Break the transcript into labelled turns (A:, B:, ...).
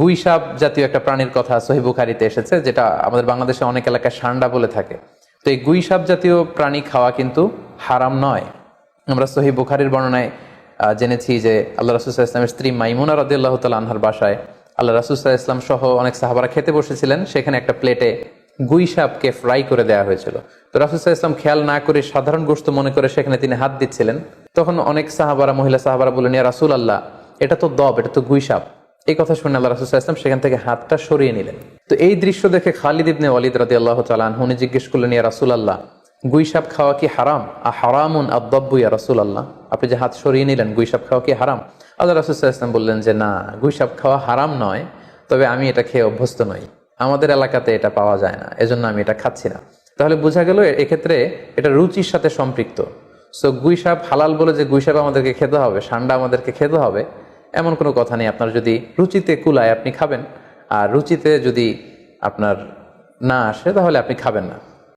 A: গুই সাপ জাতীয় একটা প্রাণীর কথা সহিহ বুখারীতে এসেছে, যেটা আমাদের বাংলাদেশে অনেক এলাকায় সান্ডা বলে থাকে। তো এই গুই সাপ জাতীয় প্রাণী খাওয়া কিন্তু হারাম নয়। আমরা সহিহ বুখারীর বর্ণনায় জেনেছি যে আল্লাহ রাসূল সাল্লাল্লাহু আলাইহি ওয়াসাল্লামের স্ত্রী মাইমুনা রাদিয়াল্লাহু তাআলা আনহার বাসায় আল্লাহ রাসূল সাল্লাল্লাহু আলাইহি ওয়াসাল্লাম সহ অনেক সাহাবারা খেতে বসেছিলেন। সেখানে একটা প্লেটে গুই সাপকে ফ্রাই করে দেওয়া হয়েছিল। তো রাসূল সাল্লাল্লাহু আলাইহি ওয়াসাল্লাম খেয়াল না করে সাধারণ গোশত মনে করে সেখানে তিনি হাত দিচ্ছিলেন। তখন অনেক সাহাবারা, মহিলা সাহাবারা বললেন, ইয়া রাসূলুল্লাহ, এটা তো দব, এটা তো গুই সাপ। এই কথা শুনে আল্লাহ রাসূল সাল্লাল্লাহু আলাইহি ওয়াসাল্লাম সেখান থেকে হাতটা সরিয়ে নিলেন। তো এই দৃশ্য দেখে খালিদ ইবনে ওয়ালিদ রাদিয়াল্লাহু তাআলা আনহু উনি জিজ্ঞেস করলেন, ইয়া রাসূলুল্লাহ, গুই সাপ খাওয়া কি হারাম? হারামুন আদ-দাব্বু ইয়া রাসূলুল্লাহ, আপনি যে হাত সরিয়ে নিলেন, গুই সাপ খাওয়া কি হারাম? আল্লাহ রাসূল সাল্লাল্লাহু আলাইহি ওয়াসাল্লাম বললেন যে না, গুই সাপ খাওয়া হারাম নয়, তবে আমি এটা খেয়ে অভ্যস্ত নই, আমাদের এলাকাতে এটা পাওয়া যায় না, এজন্য আমি এটা খাচ্ছি না। তাহলে বোঝা গেল এক্ষেত্রে এটা রুচির সাথে সম্পৃক্ত। সো গুই সাপ হালাল বলে যে গুই সাপ আমাদেরকে খেতে হবে, সান্ডা আমাদেরকে খেতে হবে, এমন কোনো কথা নেই। আপনার যদি রুচিতে কুলায় আপনি খাবেন, আর রুচিতে যদি আপনার না আসে তাহলে আপনি খাবেন না।